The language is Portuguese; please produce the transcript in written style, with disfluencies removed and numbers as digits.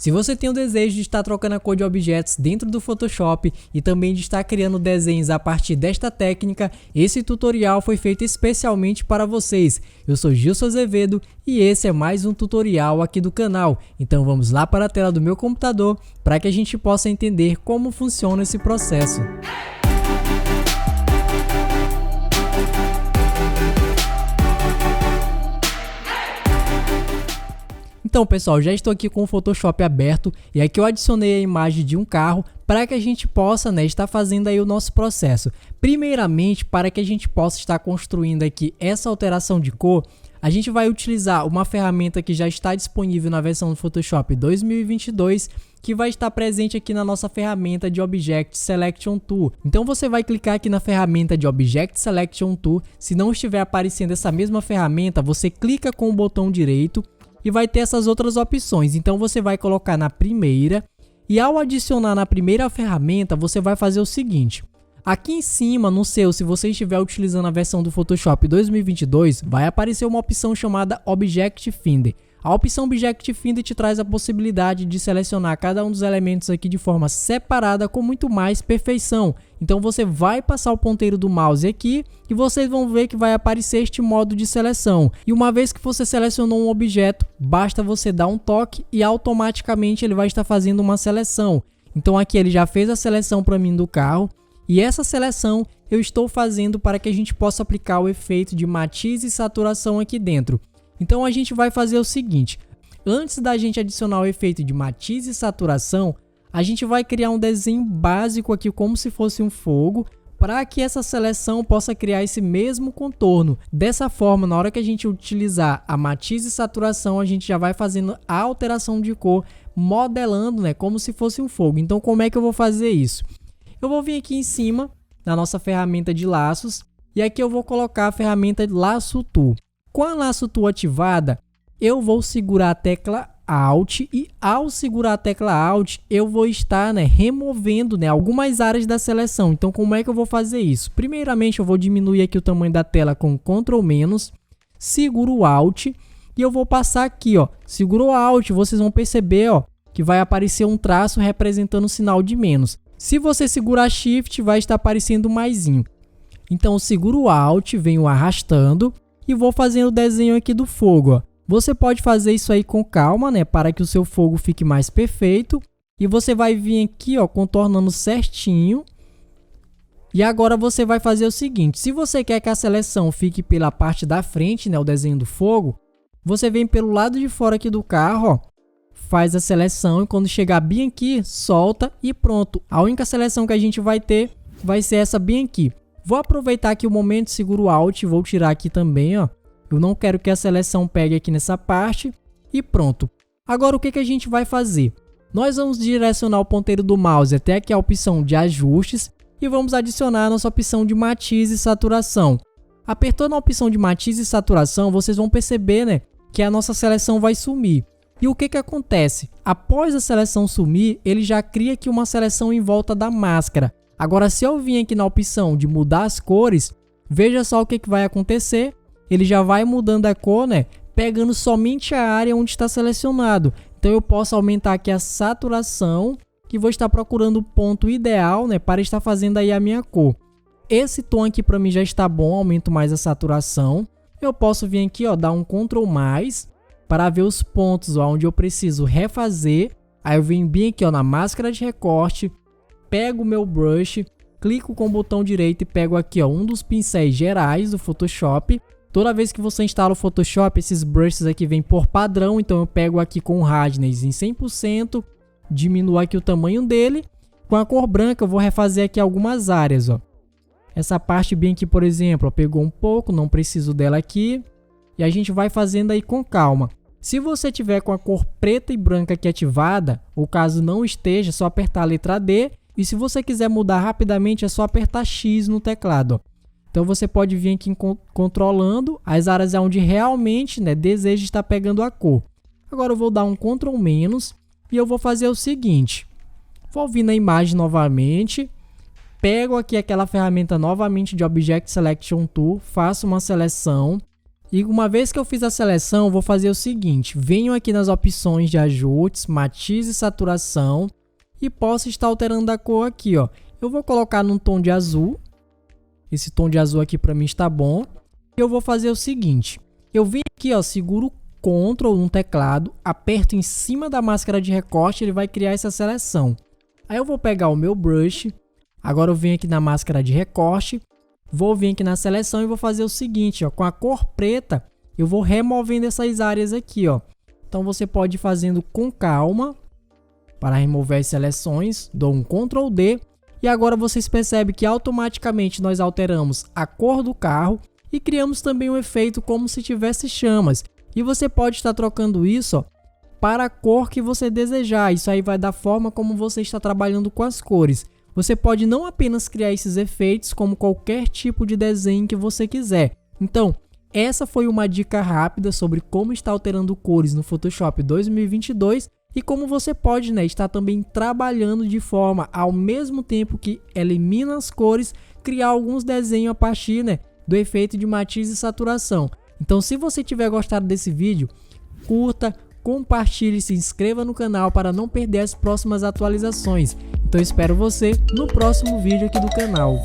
Se você tem o desejo de estar trocando a cor de objetos dentro do Photoshop e também de estar criando desenhos a partir desta técnica, esse tutorial foi feito especialmente para vocês. Eu sou Gilson Azevedo e esse é mais um tutorial aqui do canal. Então vamos lá para a tela do meu computador para que a gente possa entender como funciona esse processo. Então pessoal, já estou aqui com o Photoshop aberto e aqui eu adicionei a imagem de um carro para que a gente possa estar fazendo aí o nosso processo. Primeiramente, para que a gente possa estar construindo aqui essa alteração de cor, a gente vai utilizar uma ferramenta que já está disponível na versão do Photoshop 2022, que vai estar presente aqui na nossa ferramenta de Object Selection Tool. Então você vai clicar aqui na ferramenta de Object Selection Tool. Se não estiver aparecendo essa mesma ferramenta, você clica com o botão direito e vai ter essas outras opções. Então você vai colocar na primeira e ao adicionar na primeira ferramenta, você vai fazer o seguinte. Aqui em cima, no seu, se você estiver utilizando a versão do Photoshop 2022, vai aparecer uma opção chamada Object Finder. A opção Object Finder te traz a possibilidade de selecionar cada um dos elementos aqui de forma separada com muito mais perfeição. Então você vai passar o ponteiro do mouse aqui e vocês vão ver que vai aparecer este modo de seleção. E uma vez que você selecionou um objeto, basta você dar um toque e automaticamente ele vai estar fazendo uma seleção. Então aqui ele já fez a seleção para mim do carro. E essa seleção eu estou fazendo para que a gente possa aplicar o efeito de matiz e saturação aqui dentro. Então a gente vai fazer o seguinte, antes da gente adicionar o efeito de matiz e saturação, a gente vai criar um desenho básico aqui como se fosse um fogo, para que essa seleção possa criar esse mesmo contorno. Dessa forma, na hora que a gente utilizar a matiz e saturação, a gente já vai fazendo a alteração de cor, modelando, como se fosse um fogo. Então como é que eu vou fazer isso? Eu vou vir aqui em cima, na nossa ferramenta de laços, e aqui eu vou colocar a ferramenta de Lasso Tool. Com a Lasso Tool ativada, eu vou segurar a tecla Alt e ao segurar a tecla Alt, eu vou estar removendo algumas áreas da seleção. Então como é que eu vou fazer isso? Primeiramente eu vou diminuir aqui o tamanho da tela com Ctrl-, seguro o Alt e eu vou passar aqui, seguro o Alt, vocês vão perceber que vai aparecer um traço representando o sinal de menos. Se você segurar Shift, vai estar aparecendo um maisinho. Então eu seguro o Alt, venho arrastando e vou fazendo o desenho aqui do fogo. Você pode fazer isso aí com calma, para que o seu fogo fique mais perfeito. E você vai vir aqui, contornando certinho. E agora você vai fazer o seguinte, se você quer que a seleção fique pela parte da frente, o desenho do fogo, você vem pelo lado de fora aqui do carro, faz a seleção e quando chegar bem aqui, solta e pronto. A única seleção que a gente vai ter vai ser essa bem aqui. Vou aproveitar aqui o momento, seguro o Alt e vou tirar aqui também, Eu não quero que a seleção pegue aqui nessa parte e pronto. Agora o que a gente vai fazer? Nós vamos direcionar o ponteiro do mouse até aqui a opção de ajustes e vamos adicionar a nossa opção de matiz e saturação. Apertando a opção de matiz e saturação, vocês vão perceber, que a nossa seleção vai sumir. E o que acontece? Após a seleção sumir, ele já cria aqui uma seleção em volta da máscara. Agora, se eu vim aqui na opção de mudar as cores, veja só o que vai acontecer. Ele já vai mudando a cor, pegando somente a área onde está selecionado. Então, eu posso aumentar aqui a saturação e vou estar procurando o ponto ideal, para estar fazendo aí a minha cor. Esse tom aqui para mim já está bom, aumento mais a saturação. Eu posso vir aqui, dar um Ctrl+, para ver os pontos onde eu preciso refazer. Aí eu venho bem aqui, na máscara de recorte. Pego o meu brush, clico com o botão direito e pego aqui um dos pincéis gerais do Photoshop. Toda vez que você instala o Photoshop, esses brushes aqui vêm por padrão, então eu pego aqui com o hardness em 100%, diminuo aqui o tamanho dele. Com a cor branca eu vou refazer aqui algumas áreas, Essa parte bem aqui, por exemplo, pegou um pouco, não preciso dela aqui. E a gente vai fazendo aí com calma. Se você tiver com a cor preta e branca aqui ativada, ou caso não esteja, é só apertar a letra D. E se você quiser mudar rapidamente, é só apertar X no teclado. Então você pode vir aqui controlando as áreas onde realmente deseja estar pegando a cor. Agora eu vou dar um Ctrl- e eu vou fazer o seguinte. Vou vir na imagem novamente. Pego aqui aquela ferramenta novamente de Object Selection Tool. Faço uma seleção. E uma vez que eu fiz a seleção, vou fazer o seguinte, venho aqui nas opções de ajustes, matiz e saturação e posso estar alterando a cor aqui, ó. Eu vou colocar num tom de azul, esse tom de azul aqui para mim está bom. Eu vou fazer o seguinte, eu venho aqui, ó, seguro o Ctrl no teclado, aperto em cima da máscara de recorte, ele vai criar essa seleção. Aí eu vou pegar o meu brush, agora eu venho aqui na máscara de recorte, vou vir aqui na seleção e vou fazer o seguinte, ó, com a cor preta, eu vou removendo essas áreas aqui, ó. Então você pode ir fazendo com calma para remover as seleções, dou um Ctrl D e agora vocês percebem que automaticamente nós alteramos a cor do carro e criamos também um efeito como se tivesse chamas. E você pode estar trocando isso, ó, para a cor que você desejar. Isso aí vai da forma como você está trabalhando com as cores. Você pode não apenas criar esses efeitos, como qualquer tipo de desenho que você quiser. Então, essa foi uma dica rápida sobre como estar alterando cores no Photoshop 2022 e como você pode, né, estar também trabalhando de forma, ao mesmo tempo que elimina as cores, criar alguns desenhos a partir, né, do efeito de matiz e saturação. Então, se você tiver gostado desse vídeo, curta, compartilhe e se inscreva no canal para não perder as próximas atualizações. Então espero você no próximo vídeo aqui do canal.